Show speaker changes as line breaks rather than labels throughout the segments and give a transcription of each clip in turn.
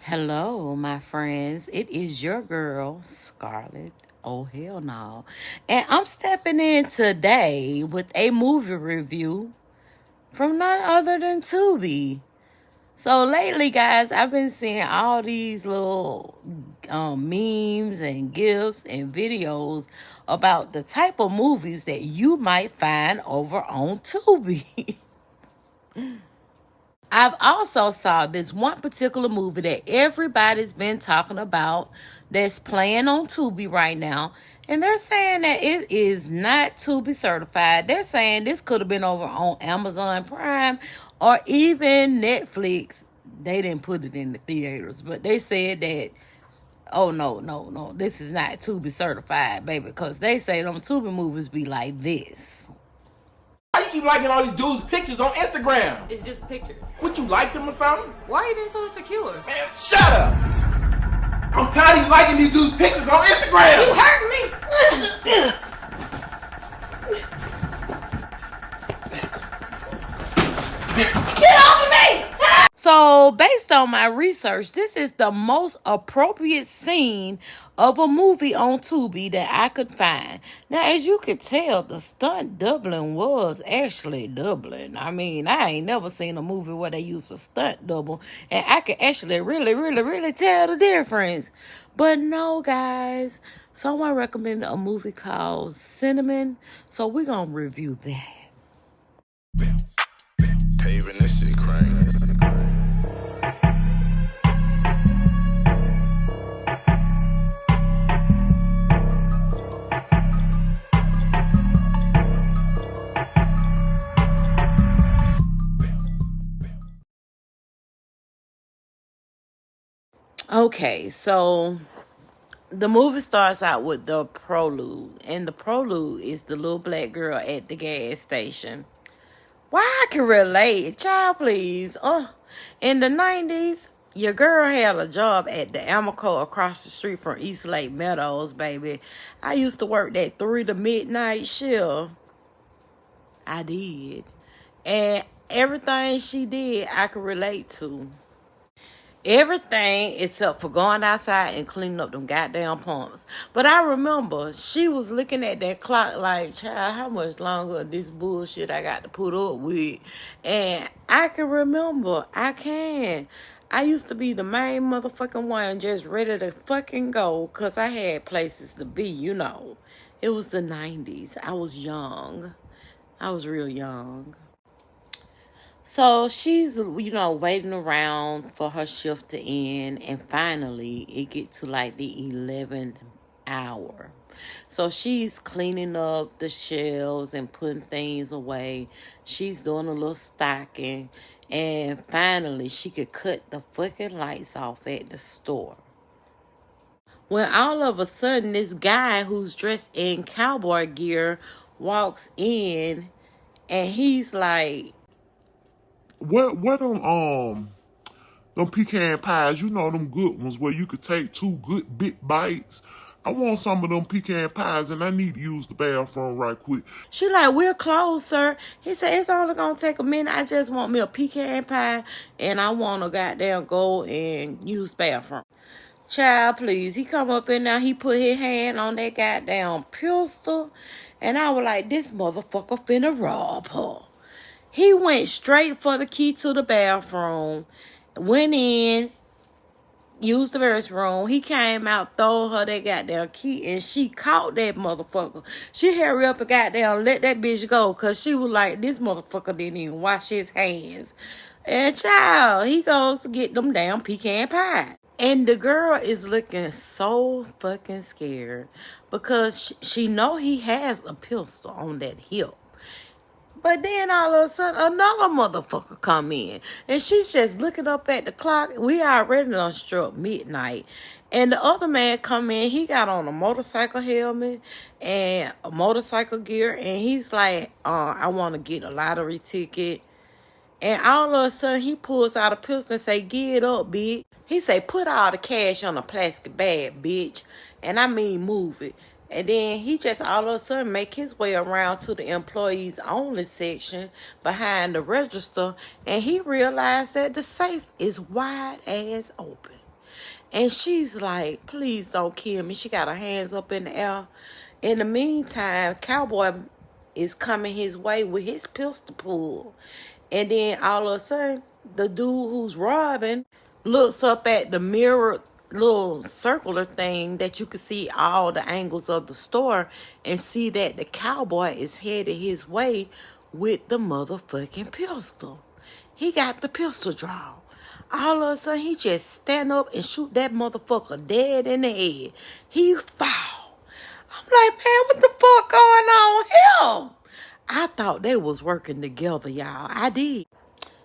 Hello, my friends. It is your girl, Scarlett. Oh, hell no. And I'm stepping in today with a movie review from none other than Tubi. So lately, guys, I've been seeing all these little memes and gifs and videos about the type of movies that you might find over on Tubi. I've also saw this one particular movie that everybody's been talking about that's playing on Tubi right now. And they're saying that it is not Tubi certified. They're saying this could have been over on Amazon Prime or even Netflix. They didn't put it in the theaters, but they said that, oh, no, this is not Tubi certified, baby, because they say them Tubi movies be like this.
Why you keep liking all these dudes' pictures on Instagram?
It's just pictures.
Would you like them or something?
Why are you being so insecure?
Man, shut up! I'm tired of you liking these dudes' pictures on Instagram!
You hurt me!
Get off of me!
So, based on my research, this is the most appropriate scene of a movie on Tubi that I could find. Now, as you could tell, the stunt doubling was actually doubling. I mean, I ain't never seen a movie where they use a stunt double, and I could actually really tell the difference. But no, guys, someone recommended a movie called Cinnamon, so we're gonna review that.
Paving this shit crank.
Okay, so the movie starts out with the prelude, and the prelude is the little black girl at the gas station. Why I can relate, child, please. In the 90s, your girl had a job at the Amoco across the street from East Lake Meadows, baby. I used to work that 3 to midnight shift. I did. And everything she did, I could relate to. Everything except for going outside and cleaning up them goddamn pumps. But I remember she was looking at that clock like, child, how much longer of this bullshit I got to put up with? And I can remember. I used to be the main motherfucking one just ready to fucking go because I had places to be, you know. It was the 90s. I was young. I was real young. So she's, waiting around for her shift to end, and finally it get to like the 11th hour. So she's cleaning up the shelves and putting things away. She's doing a little stocking, and finally she could cut the fucking lights off at the store. When all of a sudden this guy who's dressed in cowboy gear walks in, and he's like,
What them pecan pies, you know, them good ones where you could take 2 good big bites. I want some of them pecan pies and I need to use the bathroom right quick.
she like, we're closed, sir. He said, it's only gonna take a minute. I just want me a pecan pie and I want to goddamn go and use the bathroom. Child, please. He come up in there, he put his hand on that goddamn pistol, and I was like, this motherfucker finna rob her. He went straight for the key to the bathroom, went in, used the restroom. He came out, throw her that goddamn key, and she caught that motherfucker. She hurry up and goddamn let that bitch go, because she was like, this motherfucker didn't even wash his hands. And child, he goes to get them damn pecan pie. And the girl is looking so fucking scared because she know he has a pistol on that hip. But then all of a sudden, another motherfucker come in. And she's just looking up at the clock. We already done struck midnight. And the other man come in. He got on a motorcycle helmet and a motorcycle gear. And he's like, I want to get a lottery ticket. And all of a sudden, he pulls out a pistol and say, get it up, bitch. He say, put all the cash on a plastic bag, bitch. And I mean, move it. And then he just all of a sudden make his way around to the employees only section behind the register. And he realized that the safe is wide ass open. And she's like, please don't kill me. She got her hands up in the air. In the meantime, Cowboy is coming his way with his pistol pulled. And then all of a sudden, the dude who's robbing looks up at the mirror little circular thing that you can see all the angles of the store and see that the cowboy is headed his way with the motherfucking pistol. He got the pistol drawn. All of a sudden, he just stand up and shoot that motherfucker dead in the head. He fall. I'm like, man, what the fuck going on here? I thought they was working together, y'all. I did.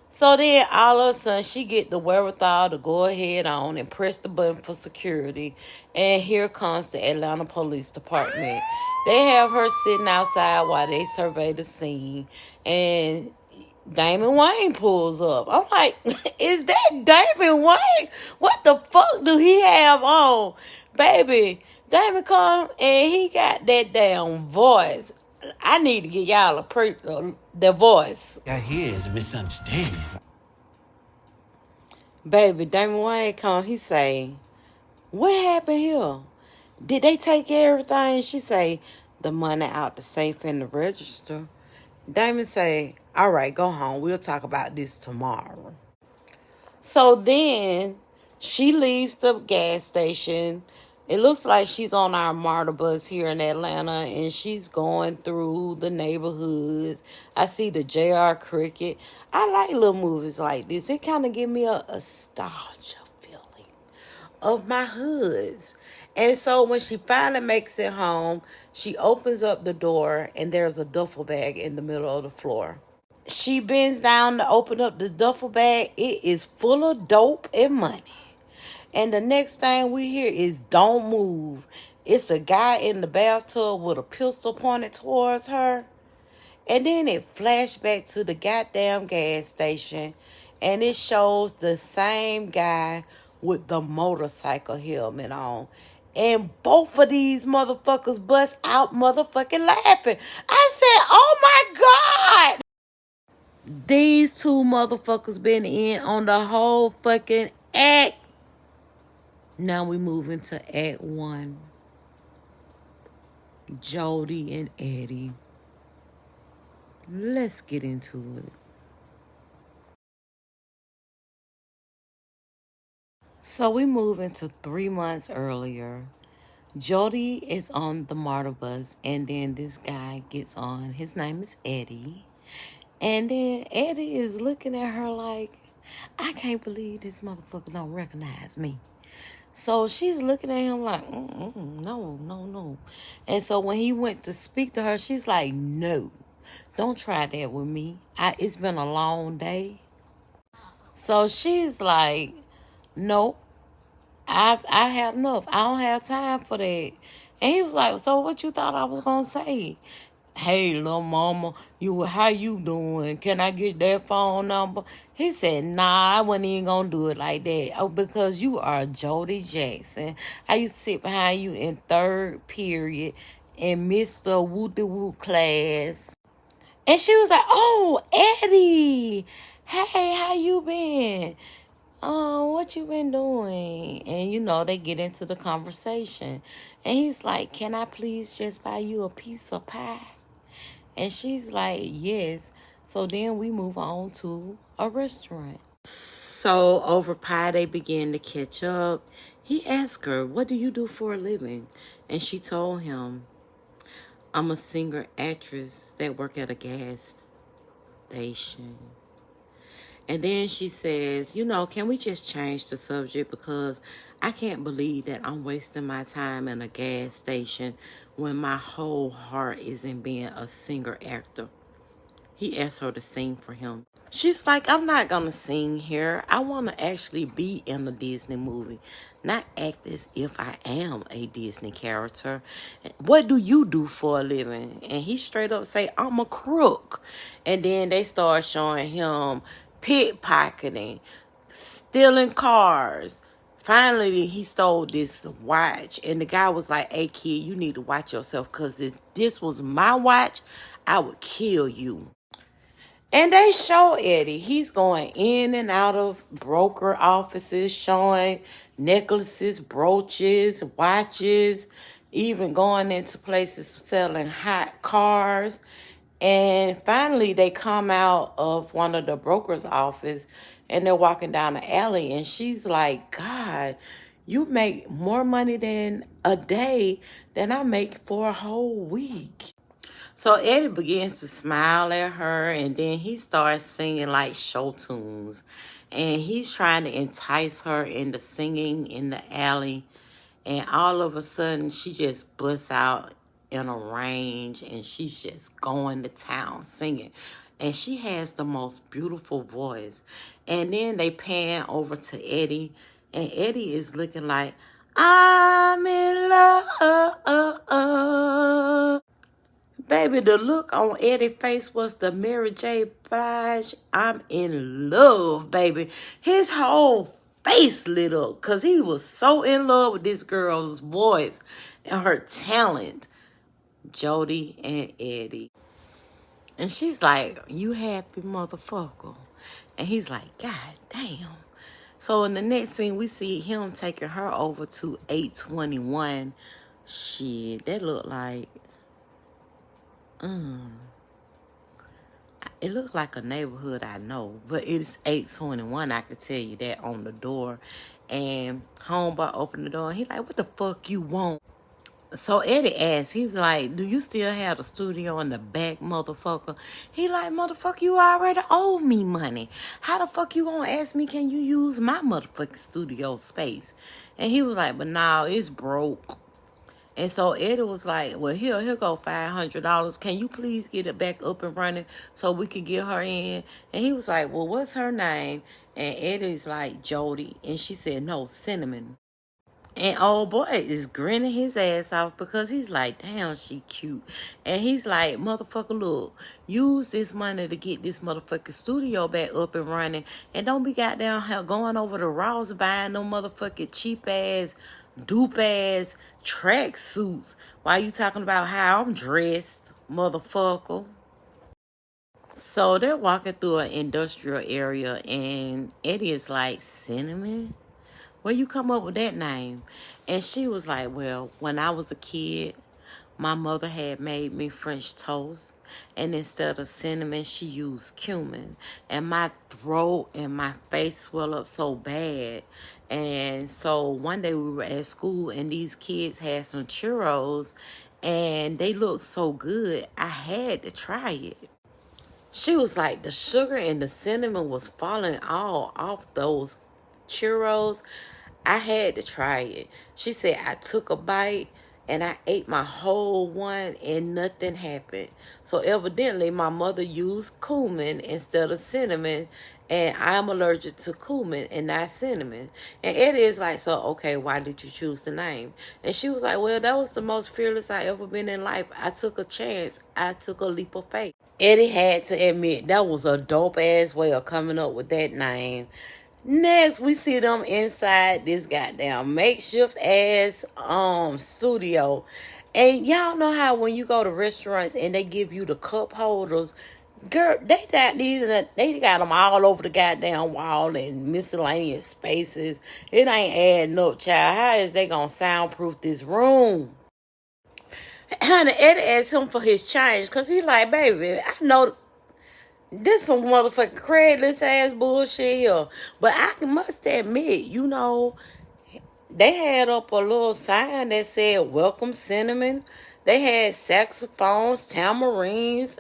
So then all of a sudden she get the wherewithal to go ahead on and press the button for security. And here comes the Atlanta Police Department. They have her sitting outside while they survey the scene. And Damon Wayne pulls up. I'm like, is that Damon Wayne? What the fuck do he have on? Baby, Damon come and he got that damn voice. I need to get y'all the voice.
Got here is a misunderstanding.
Baby, Damon Wayne come, he say, what happened here? Did they take everything? She say, the money out the safe and the register. Damon say, all right, go home. We'll talk about this tomorrow. So then she leaves the gas station. It looks like she's on our MARTA bus here in Atlanta, and she's going through the neighborhoods. I see the JR Cricket. I like little movies like this. It kind of give me a nostalgia feeling of my hoods. And so when she finally makes it home, she opens up the door, and there's a duffel bag in the middle of the floor. She bends down to open up the duffel bag. It is full of dope and money. And the next thing we hear is don't move. It's a guy in the bathtub with a pistol pointed towards her. And then it flashed back to the goddamn gas station. And it shows the same guy with the motorcycle helmet on. And both of these motherfuckers bust out motherfucking laughing. I said, oh my God. These two motherfuckers been in on the whole fucking act. Now we move into Act 1. Jody and Eddie. Let's get into it. So we move into 3 months earlier. Jody is on the MARTA bus, and then this guy gets on. His name is Eddie. And then Eddie is looking at her like, I can't believe this motherfucker don't recognize me. So she's looking at him like, no. And so when he went to speak to her, she's like, no, don't try that with me. It's been a long day. So she's like, nope, I have enough. I don't have time for that. And he was like, so what you thought I was going to say? Hey, little mama, how you doing? Can I get that phone number? He said, nah, I wasn't even gonna do it like that. Oh, because you are Jody Jackson. I used to sit behind you in 3rd period in Mr. Woo-de-Woo class. And she was like, oh, Eddie. Hey, how you been? What you been doing? And, they get into the conversation. And he's like, can I please just buy you a piece of pie? And she's like, yes. So then we move on to a restaurant. So over pie, they begin to catch up. He asked her, what do you do for a living? And she told him, I'm a singer actress that work at a gas station. And then she says, can we just change the subject, because I can't believe that I'm wasting my time in a gas station when my whole heart is in being a singer-actor. He asked her to sing for him. She's like, I'm not going to sing here. I want to actually be in a Disney movie, not act as if I am a Disney character. What do you do for a living? And he straight up say, I'm a crook. And then they start showing him pickpocketing, stealing cars. Finally, he stole this watch. And the guy was like, hey, kid, you need to watch yourself, because if this was my watch, I would kill you. And they show Eddie. He's going in and out of broker offices, showing necklaces, brooches, watches, even going into places selling hot cars. And finally, they come out of one of the broker's office and they're walking down the alley. And she's like, God, you make more money than a day than I make for a whole week. So Eddie begins to smile at her, and then he starts singing like show tunes. And he's trying to entice her into singing in the alley. And all of a sudden, she just busts out in a range, and she's just going to town singing. And she has the most beautiful voice. And then they pan over to Eddie, and Eddie is looking like, I'm in love. Baby, the look on Eddie's face was the Mary J. Blige, I'm in love, baby. His whole face lit up because he was so in love with this girl's voice and her talent, Jody and Eddie. And she's like, you happy motherfucker. And he's like, God damn. So in the next scene, we see him taking her over to 821. Shit, that looked like... It looked like a neighborhood I know, but it's 821. I can tell you that on the door. And homeboy opened the door and he like, what the fuck you want? So Eddie asked, he was like, do you still have the studio in the back, motherfucker? He like, motherfucker, you already owe me money. How the fuck you gonna ask me, can you use my motherfucking studio space? And he was like, but nah, it's broke. And so Eddie was like, well, he'll go $500. Can you please get it back up and running so we can get her in? And he was like, well, what's her name? And Eddie's like, Jody. And she said, no, Cinnamon. And old boy is grinning his ass off because he's like, damn, she cute. And he's like, motherfucker, look, use this money to get this motherfucking studio back up and running. And don't be goddamn going over to Ross buying no motherfucking cheap ass, dupe ass track suits while you talking about how I'm dressed, motherfucker. So they're walking through an industrial area and Eddie is like, Cinnamon? Where you come up with that name? And she was like, well, when I was a kid, my mother had made me French toast. And instead of cinnamon, she used cumin. And my throat and my face swelled up so bad. And so one day we were at school and these kids had some churros. And they looked so good, I had to try it. She was like, the sugar and the cinnamon was falling all off those churros. I had to try it. She said, I took a bite and I ate my whole one and nothing happened. So evidently my mother used cumin instead of cinnamon, and I'm allergic to cumin and not cinnamon. And Eddie is like, so okay, why did you choose the name? And she was like, well, that was the most fearless I ever been in life. I took a chance. I took a leap of faith. Eddie had to admit that was a dope ass way of coming up with that name. Next, we see them inside this goddamn makeshift ass studio. And y'all know how when you go to restaurants and they give you the cup holders, girl, they got these, they got them all over the goddamn wall in miscellaneous spaces. It ain't adding up, child. How is they gonna soundproof this room? Honey, Eddie asked him for his change because he like, baby, I know this some motherfucking Craigslist ass bullshit here. But I must admit, you know, they had up a little sign that said, welcome Cinnamon. They had saxophones, tamarines,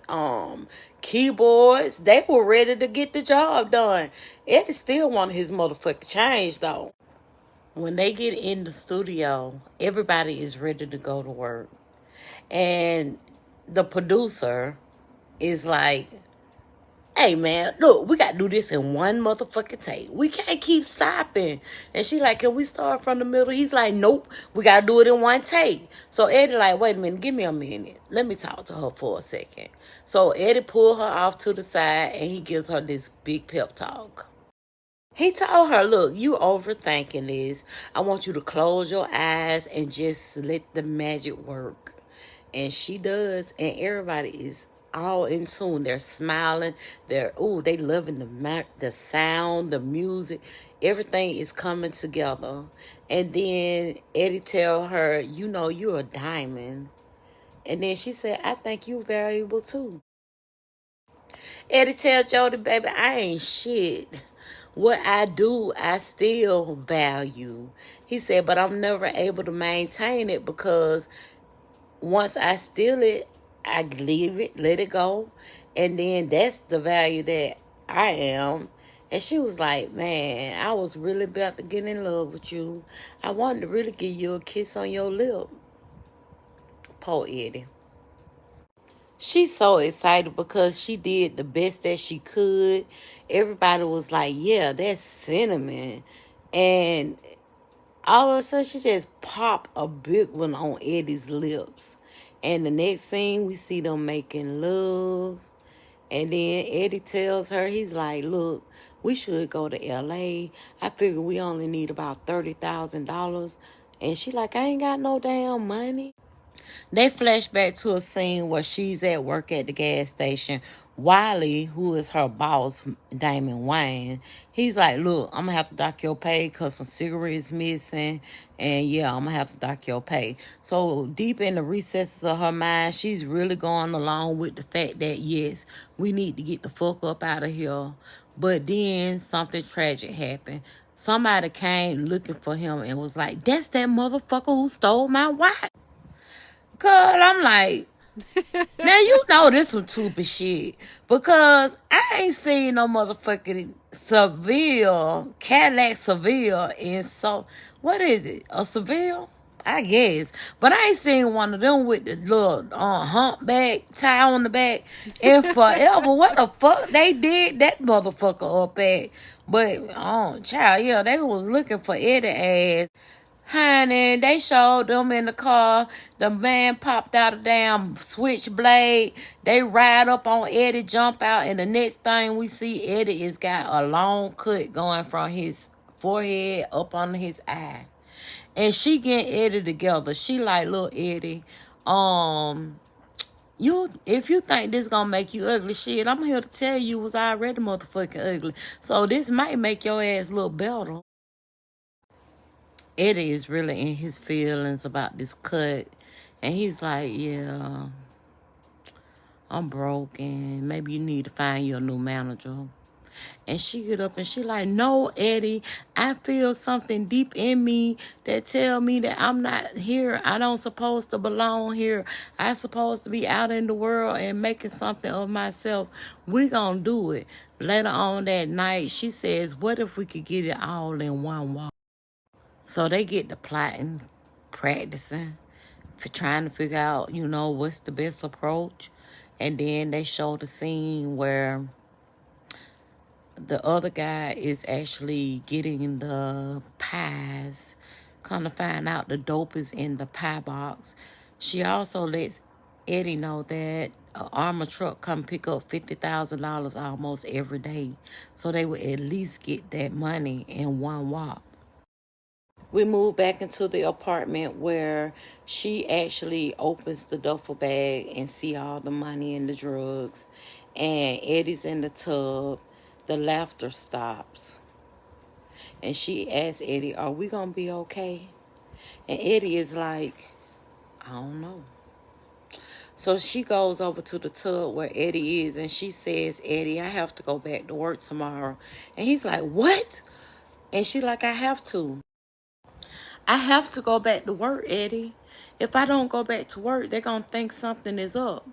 keyboards. They were ready to get the job done. Eddie still wanted his motherfucking change, though. When they get in the studio, everybody is ready to go to work. And the producer is like, hey man, look, we gotta do this in one motherfucking take. We can't keep stopping. And she like, can we start from the middle? He's like, nope, we gotta do it in one take. So Eddie like, wait a minute, give me a minute. Let me talk to her for a second. So Eddie pulled her off to the side and he gives her this big pep talk. He told her, look, you overthinking this. I want you to close your eyes and just let the magic work. And she does, and everybody is all in tune. They're smiling. They loving the sound, the music. Everything is coming together. And then Eddie tell her, you know, you're a diamond. And then she said, I think you're valuable too. Eddie tell Jody, baby, I ain't shit. What I do, I still value. He said, but I'm never able to maintain it because once I steal it, I leave it, let it go. And then that's the value that I am. And she was like, man, I was really about to get in love with you. I wanted to really give you a kiss on your lip. Poor Eddie. She's so excited because she did the best that she could. Everybody was like, yeah, that's cinnamon. And all of a sudden, she just popped a big one on Eddie's lips. And the next scene, we see them making love. And then Eddie tells her, he's like, look, we should go to L.A. I figure we only need about $30,000. And she like, I ain't got no damn money. They flash back to a scene where she's at work at the gas station. Wiley, who is her boss, Damon Wayne, he's like, look, I'm going to have to dock your pay because some cigarettes missing. And yeah, I'm going to have to dock your pay. So deep in the recesses of her mind, she's really going along with the fact that, yes, we need to get the fuck up out of here. But then something tragic happened. Somebody came looking for him and was like, that's that motherfucker who stole my wife. Cause I'm like, now you know this some Tubi shit. Because I ain't seen no motherfucking Seville, Cadillac Seville what is it? A Seville? I guess. But I ain't seen one of them with the little humpback tie on the back in forever. What the fuck they did that motherfucker up at? But, child, yeah, they was looking for Eddie ass. Honey, they showed them in the car. The man popped out a damn switchblade. They ride up on Eddie, jump out, and the next thing we see, Eddie has got a long cut going from his forehead up on his eye. And she getting Eddie together. She like, look, Eddie, if you think this gonna make you ugly, shit, I'm here to tell you was already motherfucking ugly. So this might make your ass look better. Eddie is really in his feelings about this cut. And he's like, yeah, I'm broken. Maybe you need to find your new manager. And she get up and she like, no, Eddie, I feel something deep in me that tell me that I'm not here. I don't supposed to belong here. I supposed to be out in the world and making something of myself. We gonna do it. Later on that night, she says, what if we could get it all in one walk? So they get to plotting, practicing, for trying to figure out, what's the best approach. And then they show the scene where the other guy is actually getting the pies. Come to find out the dope is in the pie box. She also lets Eddie know that an armor truck come pick up $50,000 almost every day. So they would at least get that money in one walk. We move back into the apartment where she actually opens the duffel bag and see all the money and the drugs. And Eddie's in the tub. The laughter stops. And she asks Eddie, are we going to be okay? And Eddie is like, I don't know. So she goes over to the tub where Eddie is and she says, Eddie, I have to go back to work tomorrow. And he's like, what? And she like, I have to. I have to go back to work, Eddie. If I don't go back to work, they're going to think something is up.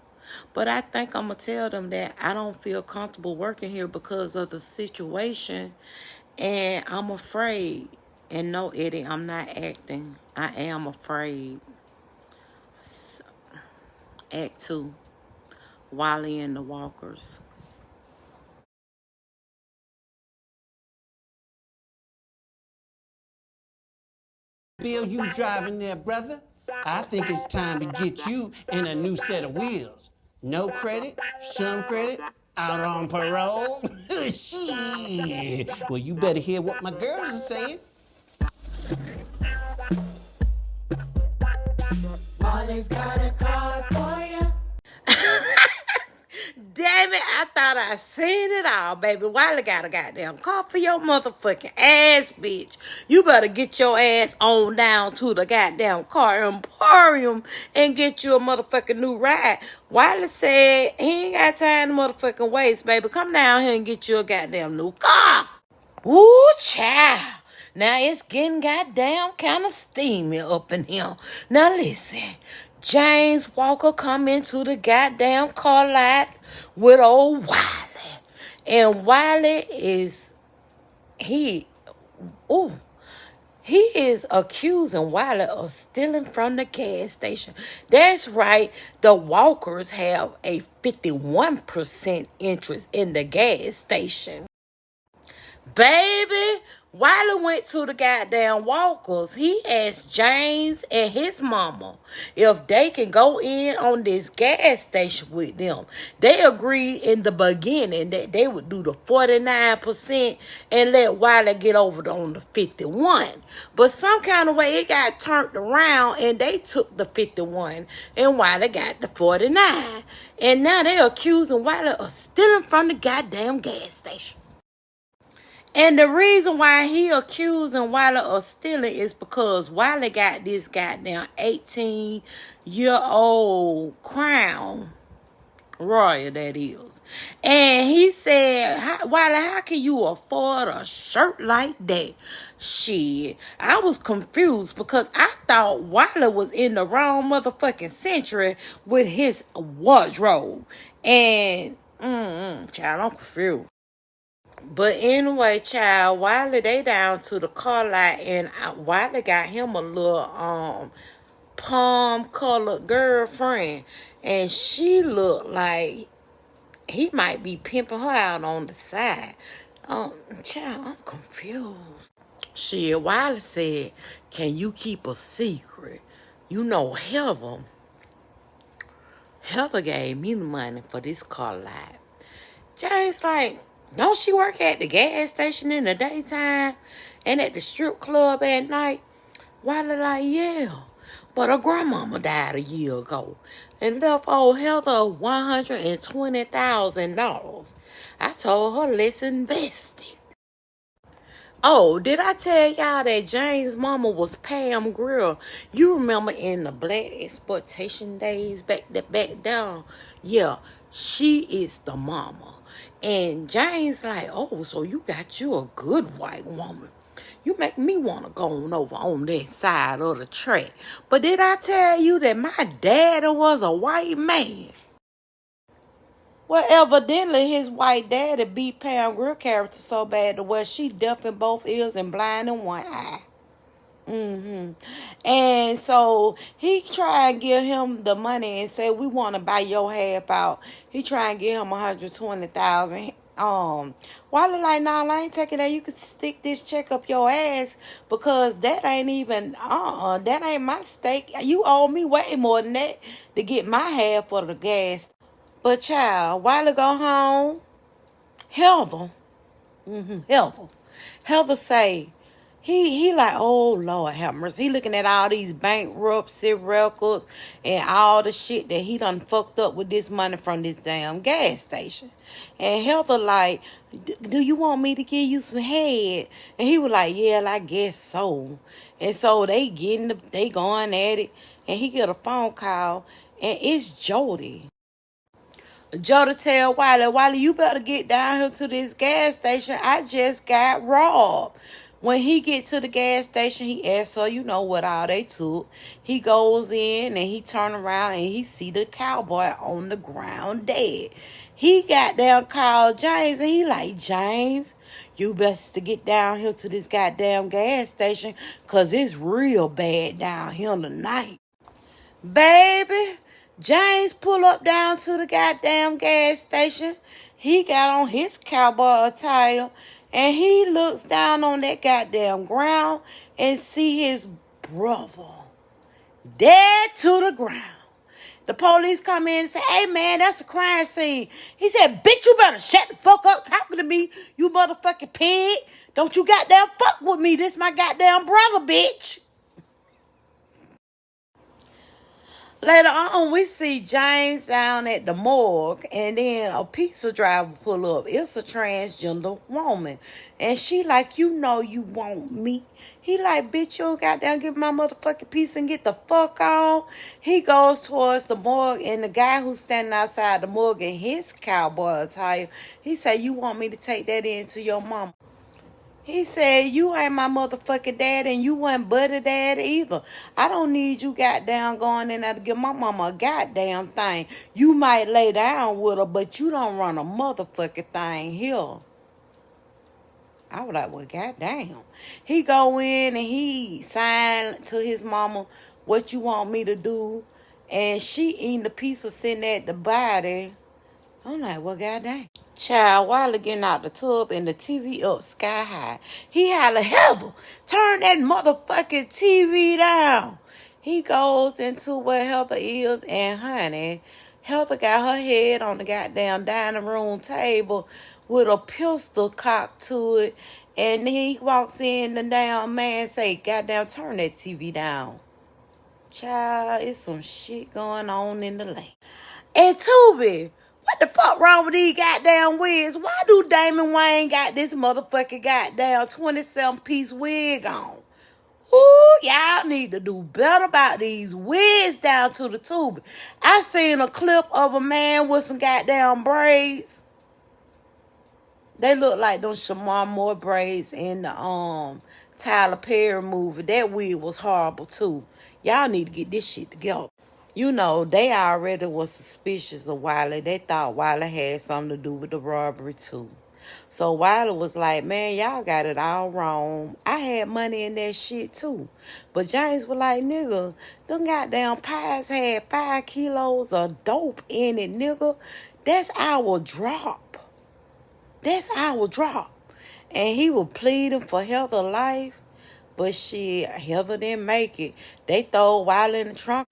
But I think I'm going to tell them that I don't feel comfortable working here because of the situation. And I'm afraid. And no, Eddie, I'm not acting. I am afraid. Act 2. Wiley and the Walkers.
Bill, you driving there, brother? I think it's time to get you in a new set of wheels. No credit, some credit, out on parole. Shit. Well, you better hear what my girls are saying.
Molly's got a car for you. I seen it all, baby. Wiley got a goddamn car for your motherfucking ass, bitch. You better get your ass on down to the goddamn car emporium and get you a motherfucking new ride. Wiley said he ain't got time to motherfucking waste, baby. Come down here and get you a goddamn new car. Woo, child. Now it's getting goddamn kind of steamy up in here. Now listen, James Walker come into the goddamn car lot with old Wiley. And Wiley is, he is accusing Wiley of stealing from the gas station. That's right, the Walkers have a 51% interest in the gas station. Baby, Wiley went to the goddamn Walkers. He asked James and his mama if they can go in on this gas station with them. They agreed in the beginning that they would do the 49% and let Wiley get over on the 51. But some kind of way it got turned around and they took the 51 and Wiley got the 49. And now they're accusing Wiley of stealing from the goddamn gas station. And the reason why he accusing Wiley of stealing is because Wiley got this goddamn 18-year-old Crown Royal, that is. And he said, Wiley, how can you afford a shirt like that? Shit, I was confused because I thought Wiley was in the wrong motherfucking century with his wardrobe. And, child, I'm confused. But anyway, child, Wiley, they down to the car lot, and Wiley got him a little palm colored girlfriend, and she looked like he might be pimping her out on the side. Child, I'm confused. Shit, Wiley said, "Can you keep a secret?" You know, Heather gave me the money for this car lot. James like, don't she work at the gas station in the daytime and at the strip club at night? Wiley like, yeah. But her grandmama died a year ago and left old Heather $120,000. I told her, let's invest it. Oh, did I tell y'all that James' mama was Pam Grill? You remember in the black exploitation days back down? Yeah, she is the mama. And James like, oh, so you got you a good white woman. You make me want to go on over on that side of the track. But did I tell you that my daddy was a white man? Well, evidently his white daddy beat Pam Grier character so bad to where she deaf in both ears and blind in one eye. And so he try and give him the money and say, we want to buy your half out. He try and give him $120,000. Wiley like, nah, I ain't taking that. You could stick this check up your ass because that ain't even, that ain't my stake. You owe me way more than that to get my half for the gas. But child, Wiley go home. Heather say, he like, oh Lord have mercy. He looking at all these bankruptcy records and all the shit that he done fucked up with this money from this damn gas station. And Heather like, do you want me to give you some head? And he was like, yeah, I guess so. And so they going at it, and he get a phone call, and it's Jody. Jody tell Wiley, you better get down here to this gas station. I just got robbed. When he get to the gas station, he asks her, you know what all they took. He goes in and he turn around and he see the cowboy on the ground dead. He got down called James and he like, James, you best to get down here to this goddamn gas station because it's real bad down here tonight. Baby, James pull up down to the goddamn gas station. He got on his cowboy attire and he looks down on that goddamn ground and see his brother dead to the ground. The police come in and say, hey man, that's a crime scene. He said, bitch, you better shut the fuck up talking to me, you motherfucking pig. Don't you goddamn fuck with me. This my goddamn brother, bitch. Later on, we see James down at the morgue, and then a pizza driver pull up. It's a transgender woman, and she like, you know you want me. He like, bitch, you don't goddamn give my motherfucking pizza and get the fuck on. He goes towards the morgue, and the guy who's standing outside the morgue in his cowboy attire, he say, you want me to take that in to your mama? He said, you ain't my motherfucking dad, and you wasn't buddy dad either. I don't need you goddamn going in there to give my mama a goddamn thing. You might lay down with her, but you don't run a motherfucking thing here. I was like, well, goddamn. He go in and he signed to his mama, what you want me to do? And she eating the pizza sitting at the body. I'm like, well, goddamn. Child, while getting out the tub and the TV up sky high, he holler, Heather, turn that motherfucking TV down. He goes into where Heather is, and honey, Heather got her head on the goddamn dining room table with a pistol cocked to it, and he walks in, the damn man say, goddamn, turn that TV down. Child, it's some shit going on in the land. And Tubi, what the fuck wrong with these goddamn wigs? Why do Damon Wayne got this motherfucking goddamn 27-piece wig on? Ooh, y'all need to do better about these wigs down to the Tubi. I seen a clip of a man with some goddamn braids. They look like those Shamar Moore braids in the Tyler Perry movie. That wig was horrible too. Y'all need to get this shit together. You know, they already was suspicious of Wiley. They thought Wiley had something to do with the robbery too. So Wiley was like, man, y'all got it all wrong. I had money in that shit too. But James was like, nigga, them goddamn pies had 5 kilos of dope in it, nigga. That's our drop. That's our drop. And he was pleading for Heather's life. But shit, Heather didn't make it. They throw Wiley in the trunk.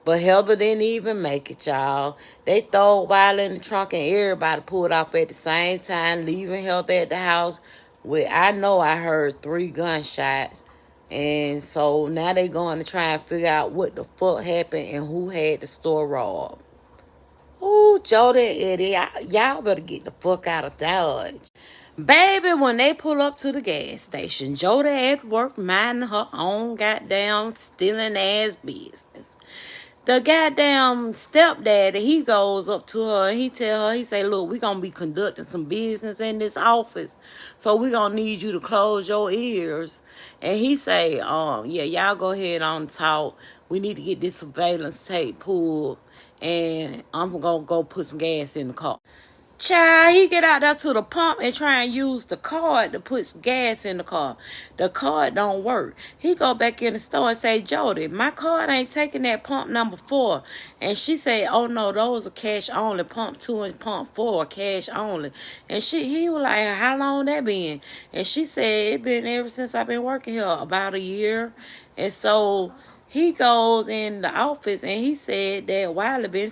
But Heather didn't even make it, y'all. They throw Wiley in the trunk and everybody pulled off at the same time, leaving Heather at the house with, I know I heard 3 gunshots. And so now they going to try and figure out what the fuck happened and who had the store robbed. Ooh, Jody and Eddie, y'all better get the fuck out of Dodge. Baby, when they pull up to the gas station, Jody at work minding her own goddamn stealing ass business. The goddamn stepdaddy, he goes up to her and he tell her, he say, look, we gonna be conducting some business in this office, so we gonna need you to close your ears. And he say, yeah, y'all go ahead on talk. We need to get this surveillance tape pulled, and I'm gonna go put some gas in the car. Child, he get out there to the pump and try and use the card to put gas in the car. The card don't work. He go back in the store and say, Jody, my card ain't taking that pump number 4. And she say, oh no, those are cash only. Pump 2 and pump 4 are cash only. And he was like, how long that been? And she said, it been ever since I've been working here, about a year. And so he goes in the office and he said that Wiley been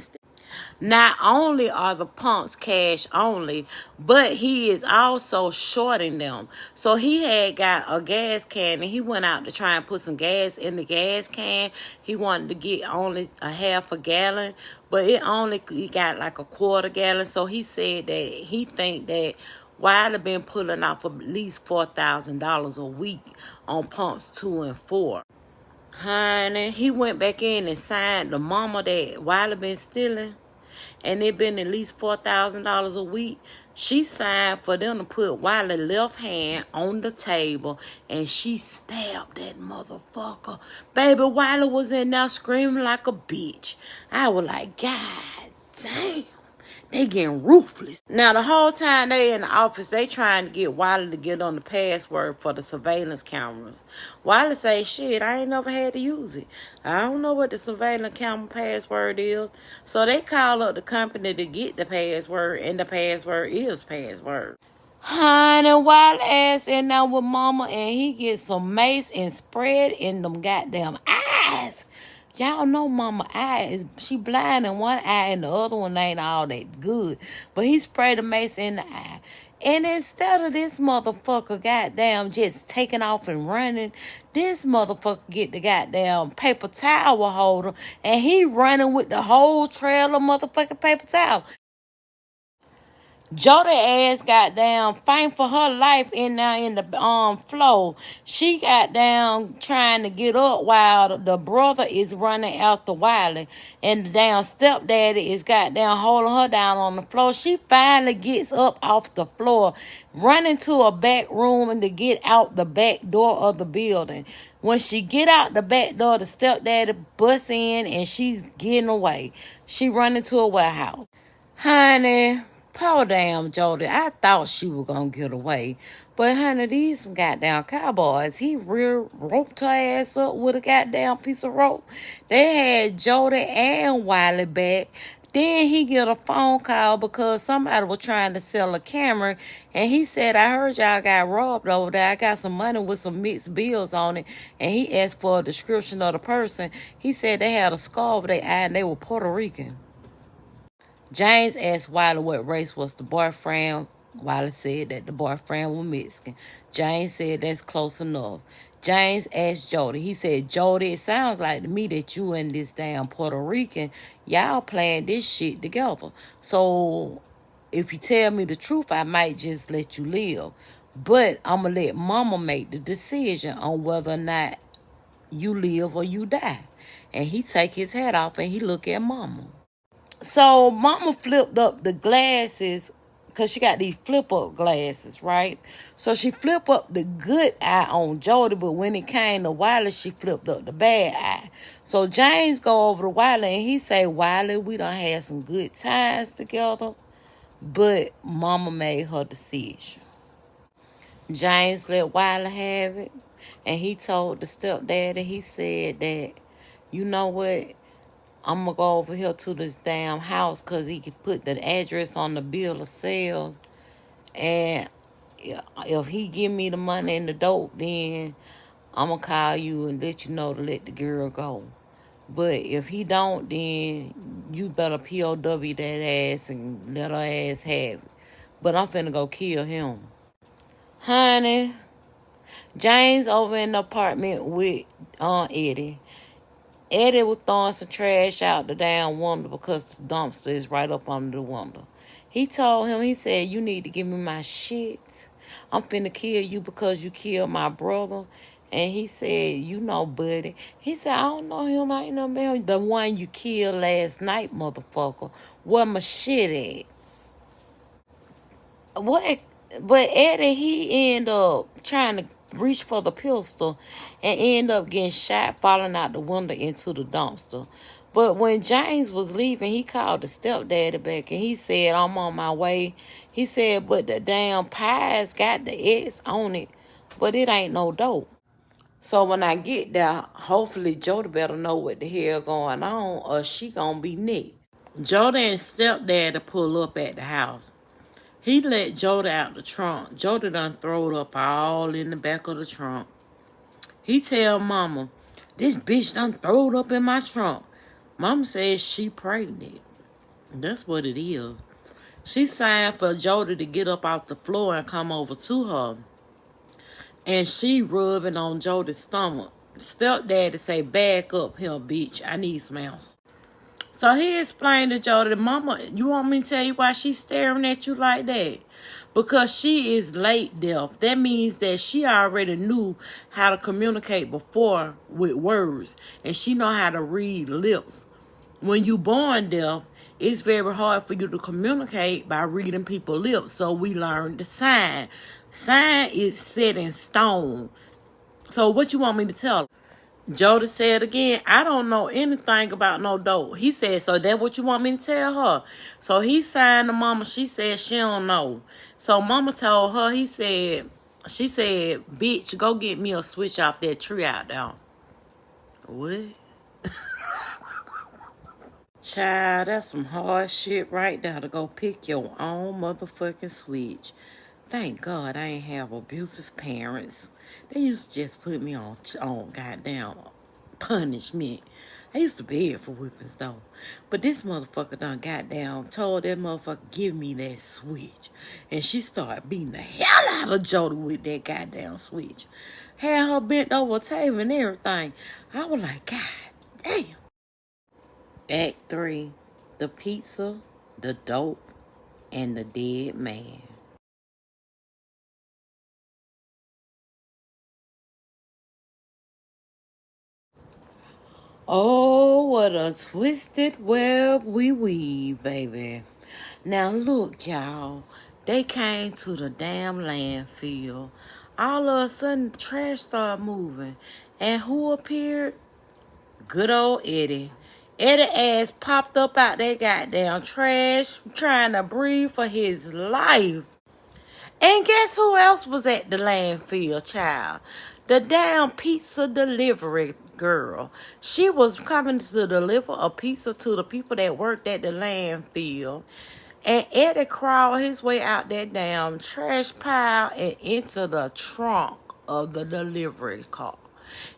not only are the pumps cash only, but he is also shorting them. So he had got a gas can and he went out to try and put some gas in the gas can. He wanted to get only a half a gallon, but he got like a quarter gallon. So he said that he think that Wiley been pulling off at least $4,000 a week on pumps 2 and 4. Honey, he went back in and signed the mama that Wiley been stealing, and it been at least $4,000 a week. She signed for them to put Wiley's left hand on the table, and she stabbed that motherfucker. Baby, Wiley was in there screaming like a bitch. I was like, God damn. They getting ruthless. Now, the whole time they in the office, they trying to get Wiley to get on the password for the surveillance cameras. Wiley say, shit, I ain't never had to use it. I don't know what the surveillance camera password is. So they call up the company to get the password, and the password is password. Honey, Wiley ass in there with mama, and he gets some mace and spread in them goddamn eyes. Y'all know mama eye she blind in one eye and the other one ain't all that good. But he sprayed the mace in the eye. And instead of this motherfucker goddamn just taking off and running, this motherfucker get the goddamn paper towel holder and he running with the whole trail of motherfucking paper towel. Jody ass got down fighting for her life in the floor. She got down trying to get up while the brother is running after Wiley. And the damn stepdaddy is got down holding her down on the floor. She finally gets up off the floor, running to a back room and to get out the back door of the building. When she get out the back door, the stepdaddy busts in and she's getting away. She run into a warehouse. Honey, poor damn Jody. I thought she was gonna get away. But honey, these some goddamn cowboys. He real roped her ass up with a goddamn piece of rope. They had Jody and Wiley back. Then he get a phone call because somebody was trying to sell a camera. And he said, I heard y'all got robbed over there. I got some money with some mixed bills on it. And he asked for a description of the person. He said they had a scar over their eye and they were Puerto Rican. James asked Wiley what race was the boyfriend. Wiley said that the boyfriend was Mexican. James said that's close enough. James asked Jody. He said, Jody, it sounds like to me that you and this damn Puerto Rican, y'all playing this shit together. So if you tell me the truth, I might just let you live. But I'm going to let mama make the decision on whether or not you live or you die. And he take his hat off and he look at mama. So mama flipped up the glasses because she got these flip up glasses, right? So she flipped up the good eye on Jody, but when it came to Wiley, she flipped up the bad eye. So James go over to Wiley and he say, Wiley, we done had some good times together, but mama made her decision. James let Wiley have it, and he told the stepdaddy, he said that, you know what? I'm going to go over here to this damn house because he can put the address on the bill of sale. And if he give me the money and the dope, then I'm going to call you and let you know to let the girl go. But if he don't, then you better POW that ass and let her ass have it. But I'm finna go kill him. Honey, James over in the apartment with Eddie. Eddie was throwing some trash out the damn window because the dumpster is right up under the window. He told him, he said, you need to give me my shit. I'm finna kill you because you killed my brother. And he said, you know, buddy. He said, I don't know him. I ain't know him. The one you killed last night, motherfucker. Where my shit at? What? But Eddie, he ended up trying to reach for the pistol and end up getting shot, falling out the window into the dumpster. But when James was leaving, he called the stepdaddy back and he said, I'm on my way. He said, but the damn pies got the X on it, but it ain't no dope. So when I get there, hopefully Jody better know what the hell going on or she gonna be next. Jody and stepdaddy pull up at the house. He let Jody out the trunk. Jody done throwed up all in the back of the trunk. He tell mama, this bitch done throwed up in my trunk. Mama says she pregnant. That's what it is. She signed for Jody to get up off the floor and come over to her. And she rubbing on Jody's stomach. Stepdaddy say, back up here, bitch. I need some else. So he explained to Jody, Mama, you want me to tell you why she's staring at you like that? Because she is late deaf. That means that she already knew how to communicate before with words. And she know how to read lips. When you born deaf, it's very hard for you to communicate by reading people's lips. So we learned the sign. Sign is set in stone. So what you want me to tell her? Jody said again, I don't know anything about no dope. He said, so that's what you want me to tell her? So he signed to mama. She said she don't know. So mama told her, she said, bitch, go get me a switch off that tree out there. What? Child, that's some hard shit right there to go pick your own motherfucking switch. Thank God I ain't have abusive parents. They used to just put me on goddamn punishment. I used to beg for whippings though. But this motherfucker done goddamn told that motherfucker give me that switch. And she started beating the hell out of Jody with that goddamn switch. Had her bent over a table and everything. I was like, God damn. Act 3, the pizza, the dope, and the dead man. Oh, what a twisted web we weave, baby. Now look, y'all. They came to the damn landfill. All of a sudden, the trash started moving. And who appeared? Good old Eddie. Eddie ass popped up out that goddamn trash, trying to breathe for his life. And guess who else was at the landfill, child? The damn pizza delivery girl. She was coming to deliver a pizza to the people that worked at the landfill. And Eddie crawled his way out that damn trash pile and into the trunk of the delivery car.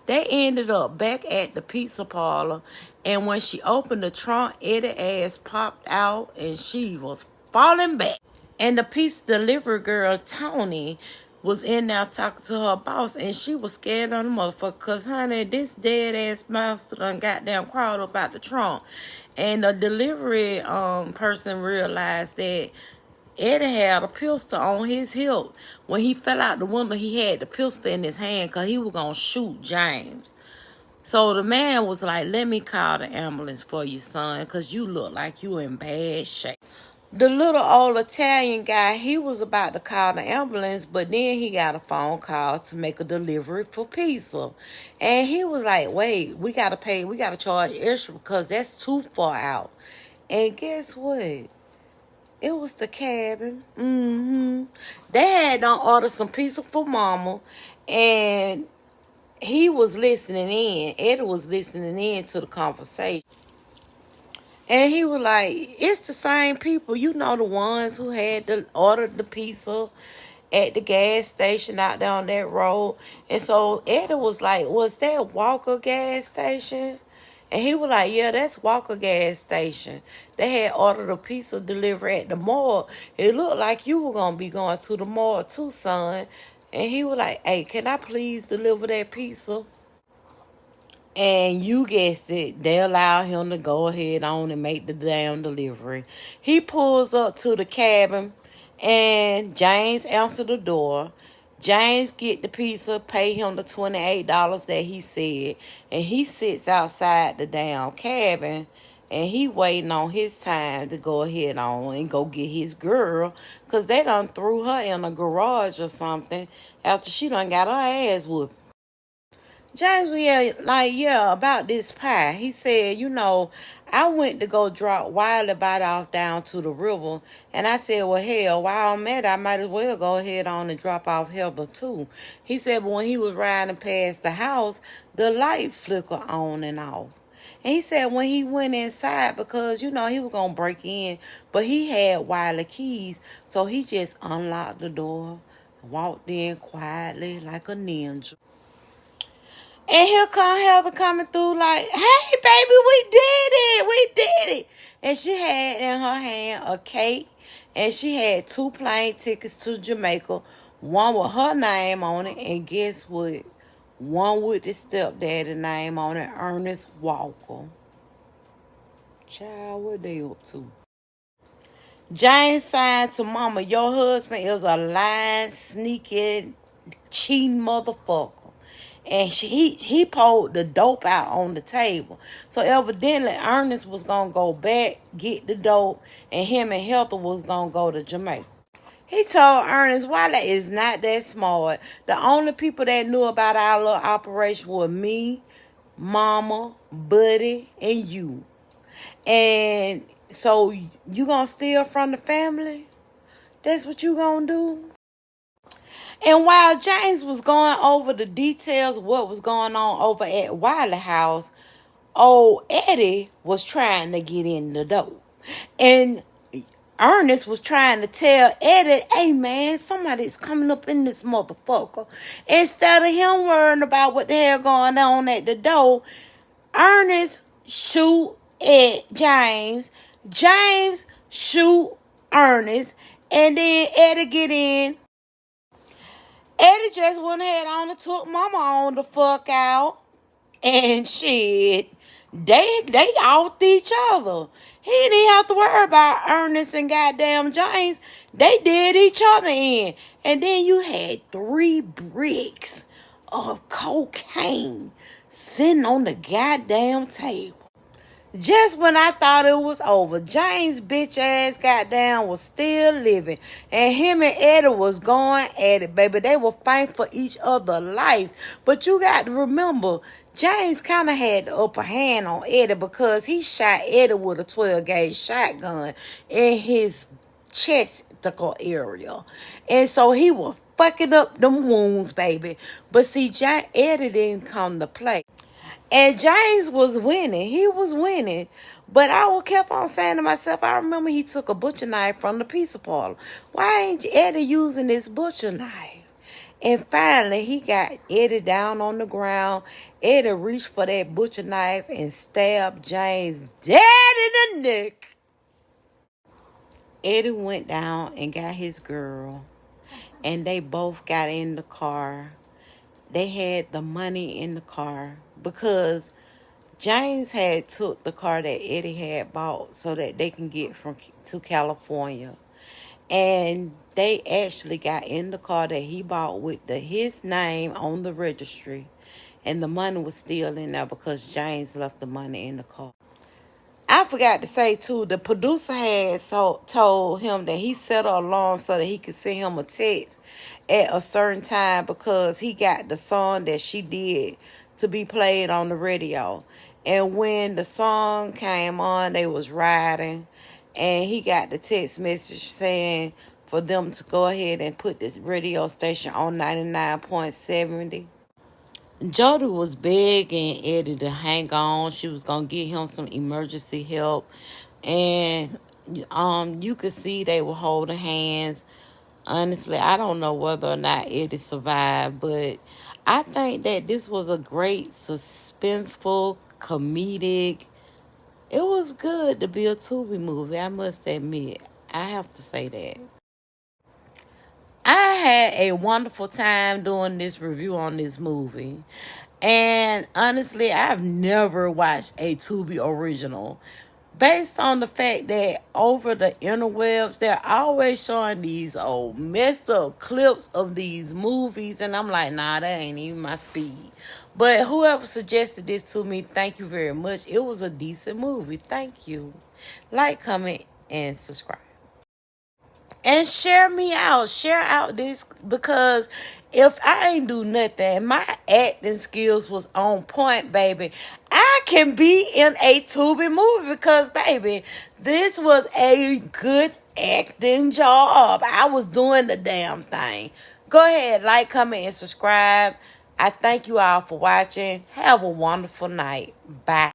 They ended up back at the pizza parlor, and when she opened the trunk, Eddie ass popped out and she was falling back. And the pizza delivery girl, Tony, was in there talking to her boss, and she was scared on the motherfucker, because, honey, this dead-ass monster done goddamn crawled up out the trunk. And the delivery person realized that Eddie had a pistol on his hip. When he fell out the window, he had the pistol in his hand because he was going to shoot James. So the man was like, let me call the ambulance for you, son, because you look like you in bad shape. The little old Italian guy, he was about to call the ambulance, but then he got a phone call to make a delivery for pizza. And he was like, wait, we got to charge extra because that's too far out. And guess what? It was the cabin. Dad done ordered some pizza for mama, and he was listening in. Eddie was listening in to the conversation. And he was like, it's the same people, you know, the ones who had to order the pizza at the gas station out there on that road. And so Eddie was like, was that Walker gas station? And he was like, yeah, that's Walker gas station. They had ordered a pizza delivery at the mall. It looked like you were going to be going to the mall too, son. And he was like, hey, can I please deliver that pizza? And you guessed it, they allow him to go ahead on and make the damn delivery. He pulls up to the cabin, and James answered the door. James get the pizza, pay him the $28 that he said, and he sits outside the damn cabin, and he waiting on his time to go ahead on and go get his girl, because they done threw her in a garage or something after she done got her ass whooped. James was about this pie. He said, I went to go drop Wiley Bite off down to the river. And I said, well, hell, while I'm at it, I might as well go ahead on and drop off Heather too. He said, but when he was riding past the house, the light flickered on and off. And he said when he went inside, because, he was going to break in, but he had Wiley keys, so he just unlocked the door, walked in quietly like a ninja. And here come Heather coming through like, hey, baby, we did it. And she had in her hand a cake, and she had 2 plane tickets to Jamaica, one with her name on it, and guess what? One with the stepdaddy name on it, Ernest Walker. Child, what they up to? James signed to mama, your husband is a lying, sneaking, cheating motherfucker. And he pulled the dope out on the table. So evidently Ernest was going to go back, get the dope, and him and Heather was going to go to Jamaica. He told Ernest, Wiley is not that smart. The only people that knew about our little operation were me, mama, Buddy, and you. And so you going to steal from the family? That's what you going to do? And while James was going over the details of what was going on over at Wiley House, old Eddie was trying to get in the door. And Ernest was trying to tell Eddie, hey man, somebody's coming up in this motherfucker. Instead of him worrying about what the hell going on at the door, Ernest shoot at James. James shoot Ernest. And then Eddie get in. Eddie just went ahead on and took Mama on the fuck out. And shit, they out each other. He didn't have to worry about Ernest and goddamn James. They did each other in. And then you had 3 bricks of cocaine sitting on the goddamn table. Just when I thought it was over, James' bitch ass goddamn was still living. And him and Eddie was going at it, baby. They were fighting for each other's life. But you got to remember, James kind of had the upper hand on Eddie because he shot Eddie with a 12-gauge shotgun in his chesticle area. And so he was fucking up them wounds, baby. But see, Eddie didn't come to play. And James was winning. He was winning. But I kept on saying to myself, I remember he took a butcher knife from the pizza parlor. Why ain't Eddie using this butcher knife? And finally, he got Eddie down on the ground. Eddie reached for that butcher knife and stabbed James dead in the neck. Eddie went down and got his girl. And they both got in the car. They had the money in the car because James had took the car that Eddie had bought so that they can get to California. And they actually got in the car that he bought with his name on the registry. And the money was still in there because James left the money in the car. I forgot to say, too, the producer had told him that he set an alarm so that he could send him a text at a certain time because he got the song that she did to be played on the radio. And when the song came on, they was riding, and he got the text message saying for them to go ahead and put the radio station on 99.70. Jody was begging Eddie to hang on. She was gonna get him some emergency help, and you could see they were holding hands. Honestly, I don't know whether or not Eddie survived, but I think that this was a great suspenseful comedic. It was good to be a Tubi movie. I must admit, I have to say that. I had a wonderful time doing this review on this movie. And honestly, I've never watched a Tubi original. Based on the fact that over the interwebs, they're always showing these old messed up clips of these movies. And I'm like, nah, that ain't even my speed. But whoever suggested this to me, thank you very much. It was a decent movie. Thank you. Like, comment, and subscribe. And share me out. Share out this because if I ain't do nothing, my acting skills was on point, baby. I can be in a Tubi movie because, baby, this was a good acting job. I was doing the damn thing. Go ahead, like, comment, and subscribe. I thank you all for watching. Have a wonderful night. Bye.